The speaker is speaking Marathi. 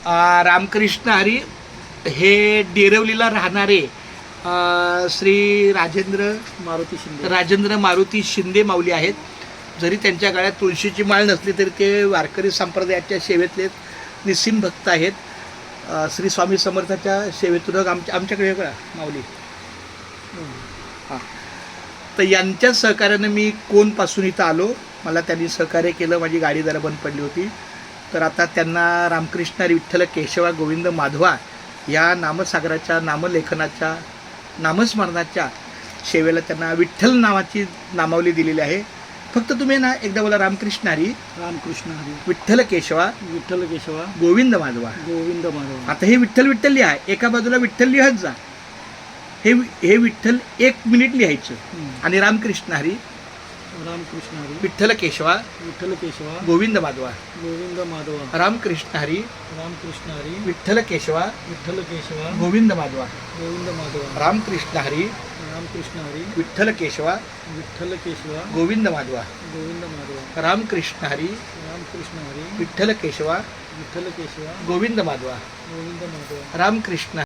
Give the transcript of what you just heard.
रामकृष्ण हरी हे डेरवलीला राहणारे श्री राजेंद्र मारुती शिंदे माऊली आहेत. जरी त्यांच्या गळ्यात तुळशीची माळ नसली तरी ते वारकरी संप्रदायाच्या सेवेतले निस्सीम भक्त आहेत. श्री स्वामी समर्थाच्या सेवेतून आमच्याकडे कळा माऊली हां. तर यांच्या सहकार्यानं मी कोणपासून इथं आलो. मला त्यांनी सहकार्य केलं. माझी गाडी जरा बंद पडली होती. तर आता त्यांना रामकृष्ण हरी विठ्ठल केशवा गोविंद माधवा या नामसागराच्या नामलेखनाच्या नामस्मरणाच्या सेवेला त्यांना विठ्ठल नावाची नामावली दिलेली आहे. फक्त तुम्ही ना एकदा बोला रामकृष्ण हरी विठ्ठल केशवा गोविंद माधवा. आता हे विठ्ठल विठ्ठल लिहा. एका बाजूला विठ्ठल लिहत जा. हे विठ्ठल 1 मिनिट लिहायचं आणि रामकृष्ण हरी विठ्ठल केशवा गोविंद माधवा रामकृष्ण हरी विठ्ठल केशवा गोविंद माधवा रामकृष्ण हरी विठ्ठल केशवा गोविंद माधवा रामकृष्ण हरी विठ्ठल केशवा गोविंद माधवा रामकृष्ण